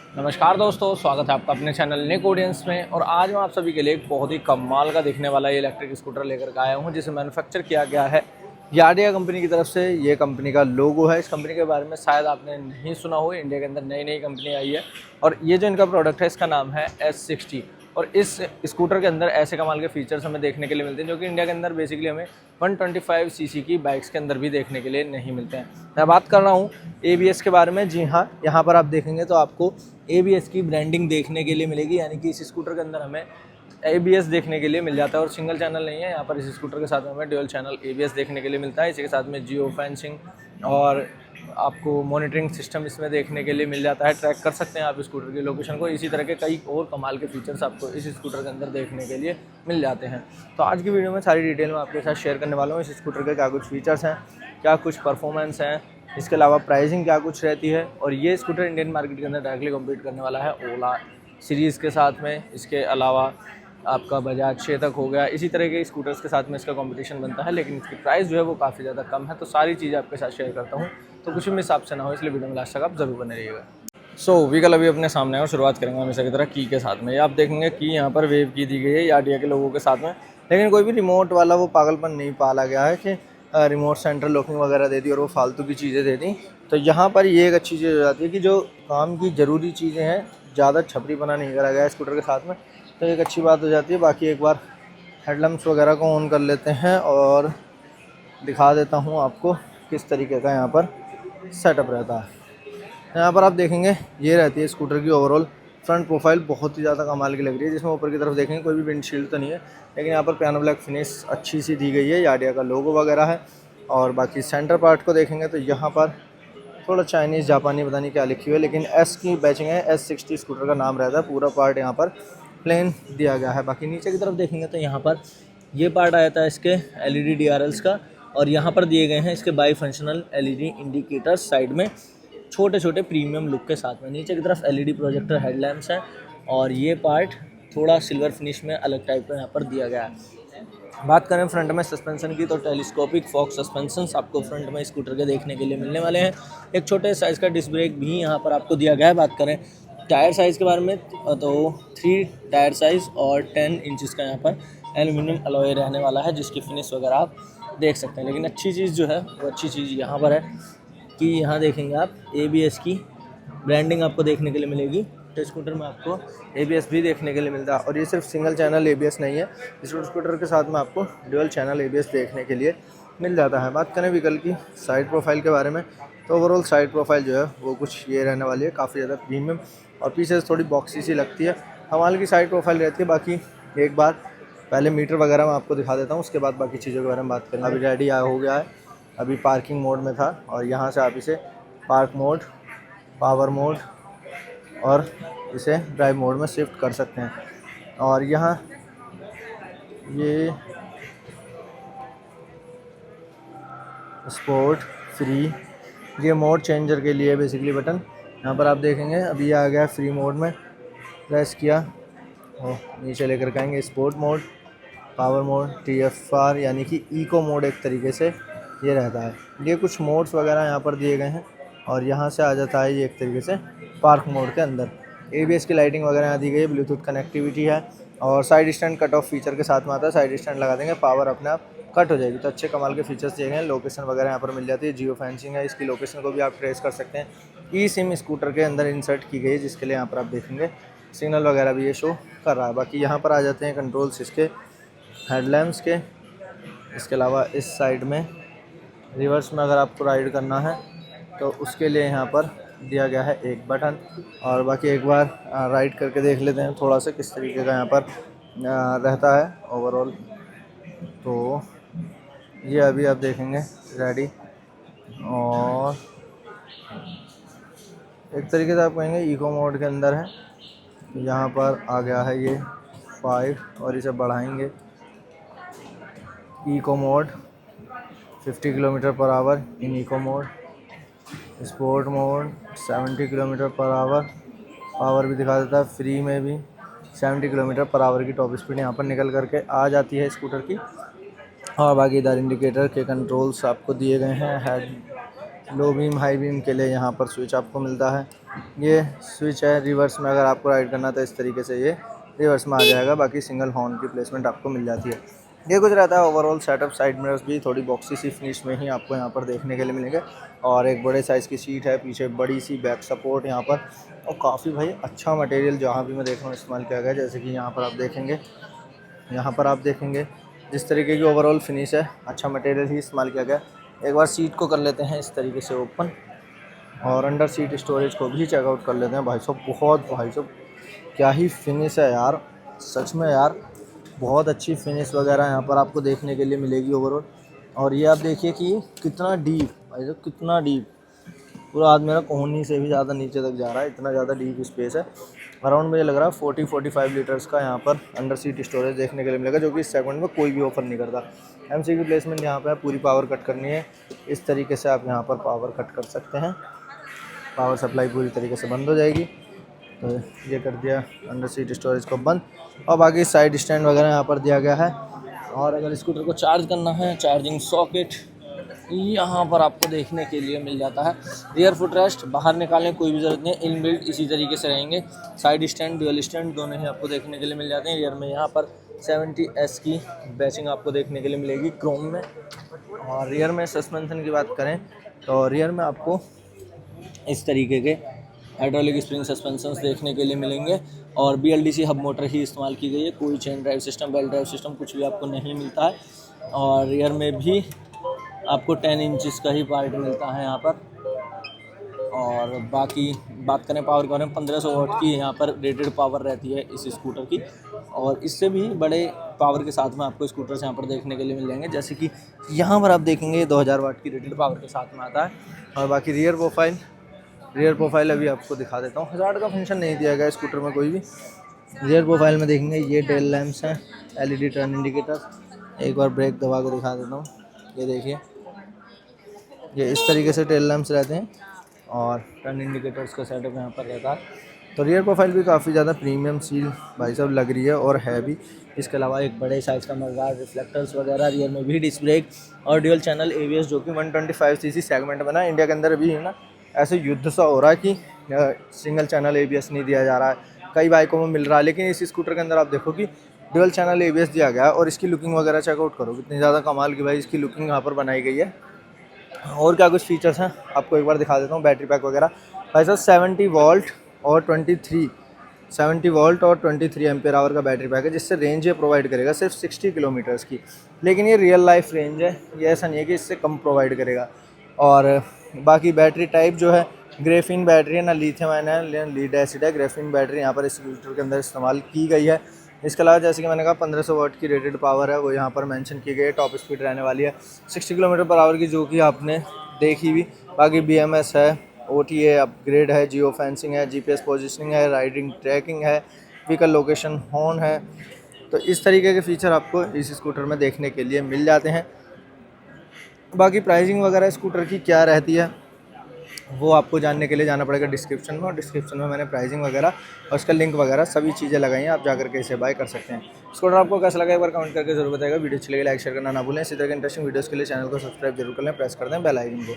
नमस्कार दोस्तों, स्वागत है आपका अपने चैनल निक ऑडियंस में। और आज मैं आप सभी के लिए एक बहुत ही कमाल का दिखने वाला ये इलेक्ट्रिक स्कूटर लेकर के आया हूँ, जिसे मैन्युफैक्चर किया गया है याडिया कंपनी की तरफ से। ये कंपनी का लोगो है। इस कंपनी के बारे में शायद आपने नहीं सुना हो, इंडिया के अंदर नई नई कंपनी आई है और ये जो इनका प्रोडक्ट है इसका नाम है S60। और इस स्कूटर के अंदर ऐसे कमाल के फीचर्स हमें देखने के लिए मिलते हैं जो कि इंडिया के अंदर बेसिकली हमें 125 सीसी की बाइक्स के अंदर भी देखने के लिए नहीं मिलते हैं। मैं बात कर रहा हूँ ABS के बारे में। जी हाँ, यहाँ पर आप देखेंगे तो आपको ABS की ब्रांडिंग देखने के लिए मिलेगी, यानी कि इस स्कूटर के अंदर हमें ABS देखने के लिए मिल जाता है। और सिंगल चैनल नहीं है, यहाँ पर इस स्कूटर के साथ हमें ड्यूल चैनल ABS देखने के लिए मिलता है। इसी के साथ में जियो फेंसिंग और आपको मॉनिटरिंग सिस्टम इसमें देखने के लिए मिल जाता है। ट्रैक कर सकते हैं आप स्कूटर की लोकेशन को। इसी तरह के कई और कमाल के फीचर्स आपको इस स्कूटर के अंदर देखने के लिए मिल जाते हैं। तो आज की वीडियो में सारी डिटेल में आपके साथ शेयर करने वाला हूँ। इस स्कूटर के क्या कुछ फीचर्स हैं, क्या कुछ परफॉर्मेंस हैं, इसके अलावा प्राइसिंग क्या कुछ रहती है। और ये स्कूटर इंडियन मार्केट के अंदर डायरेक्टली कम्पीट करने वाला है ओला सीरीज़ के साथ में। इसके अलावा आपका बजाज चेतक हो गया, इसी तरह के स्कूटर्स के साथ में इसका कंपटीशन बनता है, लेकिन इसकी प्राइस जो है वो काफ़ी ज़्यादा कम है। तो सारी चीज़ें आपके साथ शेयर करता हूँ, तो कुछ भी मिस आपसे ना हो, इसलिए वीडियो में लास्ट तक आप जरूर बने रहिएगा। व्हीकल अभी अपने सामने है और शुरुआत करेंगे हमेशा की तरह की के साथ में। ये आप देखेंगे कि यहाँ पर वेव की दी गई है याडिया के लोगों के साथ में, लेकिन कोई भी रिमोट वाला वो पागलपन नहीं पाला गया है कि रिमोट सेंटर लॉकिंग वगैरह दे दी और वो फालतू की चीज़ें दे दी। तो यहाँ पर ये एक अच्छी चीज़ हो जाती है कि जो काम की ज़रूरी चीज़ें हैं, ज़्यादा छपरी बना नहीं करा गया है स्कूटर के साथ में, तो एक अच्छी बात हो जाती है। बाकी एक बार हेडलैम्प्स वगैरह को ऑन कर लेते हैं और दिखा देता हूँ आपको किस तरीके का यहाँ पर सेटअप रहता है। यहाँ पर आप देखेंगे ये रहती है स्कूटर की ओवरऑल फ्रंट प्रोफाइल, बहुत ही ज़्यादा कमाल की लग रही है। जिसमें ऊपर की तरफ देखेंगे कोई भी विंडशील्ड तो नहीं है, लेकिन यहाँ पर पियानो ब्लैक फिनिश अच्छी सी दी गई है, याडिया का लोगो वगैरह है। और बाकी सेंटर पार्ट को देखेंगे तो यहाँ पर थोड़ा चाइनीज़ जापानी पता नहीं क्या लिखी हुई है, लेकिन S की बैचिंग है, S60 स्कूटर का नाम रहता है। पूरा पार्ट यहाँ पर प्लेन दिया गया है। बाकी नीचे की तरफ देखेंगे तो यहाँ पर ये पार्ट आया था इसके LED DRLs का, और यहाँ पर दिए गए हैं इसके by functional LED indicators side में, छोटे छोटे प्रीमियम लुक के साथ में। नीचे की तरफ LED प्रोजेक्टर हेडलैम्प्स हैं और ये पार्ट थोड़ा सिल्वर फिनिश में अलग टाइप का यहाँ पर दिया गया है। बात करें फ्रंट में सस्पेंशन की, तो टेलीस्कोपिक फॉक सस्पेंशंस आपको फ्रंट में स्कूटर के देखने के लिए मिलने वाले हैं। एक छोटे साइज़ का डिस्क ब्रेक भी यहाँ पर आपको दिया गया है। बात करें टायर साइज़ के बारे में तो 3 टायर साइज़ और 10 इंचज़ का यहाँ पर एल्यूमिनियम अलॉय रहने वाला है, जिसकी फिनिश वगैरह आप देख सकते हैं। लेकिन अच्छी चीज़ जो है वो अच्छी चीज़ यहाँ पर है कि यहाँ देखेंगे आप ABS की ब्रांडिंग आपको देखने के लिए मिलेगी। तो स्कूटर में आपको ABS भी देखने के लिए मिलता है, और ये सिर्फ सिंगल चैनल ABS नहीं है, इस स्कूटर के साथ में आपको ड्यूल चैनल ABS देखने के लिए मिल जाता है। बात करें व्हीकल की साइड प्रोफाइल के बारे में, तो ओवरऑल साइड प्रोफाइल जो है वो कुछ ये रहने वाली है, काफ़ी ज़्यादा प्रीमियम, और पीछे से थोड़ी बॉक्सी सी लगती है, कमाल की साइड प्रोफाइल रहती है। बाकी एक बार पहले मीटर वगैरह मैं आपको दिखा देता हूँ, उसके बाद बाकी चीज़ों के बारे में बात करेंगे। अभी रेडी हो गया है, अभी पार्किंग मोड में था, और यहाँ से आप इसे पार्क मोड, पावर मोड और इसे ड्राइव मोड में शिफ्ट कर सकते हैं। और यहाँ ये स्पोर्ट, फ्री, ये मोड चेंजर के लिए बेसिकली बटन। यहाँ पर आप देखेंगे अभी ये आ गया फ्री मोड में, प्रेस किया और नीचे लेकर के आएंगे sport mode, power mode, TFR यानी कि इको मोड एक तरीके से ये रहता है। ये कुछ मोड्स वगैरह यहाँ पर दिए गए हैं, और यहाँ से आ जाता है ये एक तरीके से पार्क मोड के अंदर। ABS की लाइटिंग वगैरह यहाँ दी गई है, ब्लूटूथ कनेक्टिविटी है, और side stand cut off feature के साथ में आता है। साइड स्टैंड लगा देंगे, पावर अपने आप कट हो जाएगी। तो अच्छे कमाल के फीचर्स दिए गए हैं। लोकेशन वगैरह यहाँ पर मिल जाती है, जियो फेंसिंग है, इसकी लोकेशन को भी आप ट्रेस कर सकते हैं। eSIM स्कूटर के अंदर इंसर्ट की गई है, जिसके लिए यहाँ पर आप देखेंगे सिग्नल वगैरह भी ये शो कर रहा है। बाकी यहाँ पर आ जाते हैं कंट्रोल्स इसके हेडलैम्प्स के। इसके अलावा इस साइड में रिवर्स में अगर आपको राइड करना है तो उसके लिए यहाँ पर दिया गया है एक बटन। और बाकी एक बार राइड करके देख लेते हैं थोड़ा सा किस तरीके का यहाँ पर रहता है ओवरऑल। तो ये अभी आप देखेंगे रेडी, और एक तरीके से आप कहेंगे इको मोड के अंदर है। यहाँ पर आ गया है ये 5, और इसे बढ़ाएंगे eco mode 50 kilometre per hour in eco mode, sport mode 70 kilometre per hour, power भी दिखा देता है। फ्री में भी 70 किलोमीटर पर आवर की टॉप स्पीड यहाँ पर निकल करके आ जाती है स्कूटर की। और बाकी इधर इंडिकेटर के कंट्रोल्स आपको दिए गए हैं, लो बीम हाई बीम के लिए यहाँ पर स्विच आपको मिलता है। ये स्विच है रिवर्स में, अगर आपको राइड करना तो इस तरीके से ये रिवर्स में आ जाएगा। बाकी सिंगल हॉर्न की प्लेसमेंट आपको मिल जाती है। ये कुछ रहता है ओवरऑल सेटअप। साइड मिरर्स भी थोड़ी बॉक्सी सी फिनिश में ही आपको यहाँ पर देखने के लिए मिलेंगे। और एक बड़े साइज़ की सीट है, पीछे बड़ी सी बैक सपोर्ट यहाँ पर, और काफ़ी भाई अच्छा मटेरियल जहाँ भी मैं देख रहा हूँ इस्तेमाल किया गया है। जैसे कि यहाँ पर आप देखेंगे जिस तरीके की ओवरऑल फिनिश है, अच्छा मटेरियल ही इस्तेमाल किया गया। एक बार सीट को कर लेते हैं इस तरीके से ओपन, और अंडर सीट स्टोरेज को भी चेकआउट कर लेते हैं। भाई साहब क्या ही फिनिश है यार, सच में यार बहुत अच्छी फिनिश वगैरह यहाँ पर आपको देखने के लिए मिलेगी ओवरऑल। और ये आप देखिए कि कितना डीप, भाई साहब कितना डीप, पूरा हाथ मेरा कोहनी से भी ज़्यादा नीचे तक जा रहा है, इतना ज़्यादा डीप स्पेस है। अराउंड मुझे लग रहा है 40-45 लीटर्स का यहाँ पर अंडर सीट स्टोरेज देखने के लिए मिलेगा, जो कि इस सेगमेंट में कोई भी ऑफर नहीं करता। एमसी की प्लेसमेंट यहाँ पे पूरी पावर कट करनी है, इस तरीके से आप यहाँ पर पावर कट कर सकते हैं। पावर सप्लाई पूरी तरीके से बंद हो जाएगी, तो ये कर दिया अंडर सीट स्टोरेज को बंद। और बाकी साइड स्टैंड वगैरह यहाँ पर दिया गया है। और अगर स्कूटर को चार्ज करना है, चार्जिंग सॉकेट यहाँ पर आपको देखने के लिए मिल जाता है। रियर फुटरेस्ट बाहर निकालने कोई भी ज़रूरत नहीं है, इनबिल्ट इसी तरीके से रहेंगे। साइड स्टैंड, ड्यूअल स्टैंड दोनों ही आपको देखने के लिए मिल जाते हैं। रियर में यहाँ पर 70S की बैचिंग आपको देखने के लिए मिलेगी क्रोम में। और रियर में सस्पेंशन की बात करें तो रियर में आपको इस तरीके के हाइड्रोलिक स्प्रिंग सस्पेंशंस देखने के लिए मिलेंगे। और BLDC हब मोटर ही इस्तेमाल की गई है, कोई chain drive system, belt drive system कुछ भी आपको नहीं मिलता है। और रियर में भी आपको 10 इंचज़ का ही पार्ट मिलता है यहाँ पर। और बाकी बात करें पावर के बारे में, 1500 वाट की यहाँ पर रेटेड पावर रहती है इस स्कूटर की। और इससे भी बड़े पावर के साथ में आपको स्कूटर्स यहाँ पर देखने के लिए मिल जाएंगे। जैसे कि यहाँ पर आप देखेंगे 2000 वाट की रेटेड पावर के साथ में आता है। और बाकी रियर प्रोफाइल अभी आपको दिखा देता हूँ। हज़ार्ड का फंक्शन नहीं दिया गया स्कूटर में कोई भी। रियर प्रोफाइल में देखेंगे ये टेल लैंप्स हैं, LED टर्न इंडिकेटर। एक बार ब्रेक दबा के दिखा देता हूँ, ये देखिए ये इस तरीके से टेल लैंप्स रहते हैं और टर्न इंडिकेटर्स का सेटअप यहाँ पर रहता है। तो रियर प्रोफाइल भी काफ़ी ज़्यादा प्रीमियम सील भाई साहब लग रही है और है भी। इसके अलावा एक बड़े साइज़ का मज़दार रिफ्लेक्टर्स वगैरह, रियर में भी डिस्क ब्रेक और ड्यूल चैनल ABS, जो कि 125cc सेगमेंट में ना इंडिया के अंदर अभी है ना ऐसे युद्ध सा हो रहा है कि सिंगल चैनल ABS नहीं दिया जा रहा है, कई बाइकों में मिल रहा है। लेकिन इस स्कूटर के अंदर आप देखो कि ड्यूल चैनल ABS दिया गया है। और इसकी लुकिंग वगैरह चेकआउट करो, कितनी ज़्यादा कमाल की भाई इसकी लुकिंग यहाँ पर बनाई गई है। और क्या कुछ फीचर्स हैं आपको एक बार दिखा देता हूँ। बैटरी पैक वगैरह भाई साहब 70 वोल्ट और 23 एम्पियर आवर का बैटरी पैक है, जिससे रेंज ये प्रोवाइड करेगा सिर्फ 60 किलोमीटर्स की। लेकिन ये रियल लाइफ रेंज है, ये ऐसा नहीं है कि इससे कम प्रोवाइड करेगा। और बाकी बैटरी टाइप जो है ग्रेफीन बैटरी है, ना लिथियम आयन है ना लीड एसिड है। ग्रेफीन बैटरी यहाँ पर इस स्कूटर के अंदर इस्तेमाल की गई है। इसके अलावा जैसे कि मैंने कहा 1500 वाट की रेटेड पावर है, वो यहाँ पर मेंशन की गई है। टॉप स्पीड रहने वाली है 60 किलोमीटर पर आवर की, जो कि आपने देखी भी। बाकी BMS है, OTA अपग्रेड है, जियो फेंसिंग है, GPS पोजिशनिंग है, राइडिंग ट्रैकिंग है, व्हीकल लोकेशन हॉर्न है। तो इस तरीके के फीचर आपको इस स्कूटर में देखने के लिए मिल जाते हैं। बाकी प्राइसिंग वगैरह स्कूटर की क्या रहती है वो आपको जानने के लिए जाना पड़ेगा डिस्क्रिप्शन में। और डिस्क्रिप्शन में मैंने प्राइसिंग वगैरह और उसका लिंक वगैरह सभी चीज़ें लगाई हैं, आप जाकर के इसे बाय कर सकते हैं। स्कूटर आपको कैसा लगा एक बार कमेंट करके जरूर बताएगा। वीडियो अच्छी लगे लाइक शेयर करना ना भूलें। इसी तरह के इंटरेस्टिंग वीडियोज़ के लिए चैनल को सब्सक्राइब जरूर कर लें, प्रेस कर दें बेल आइकन को।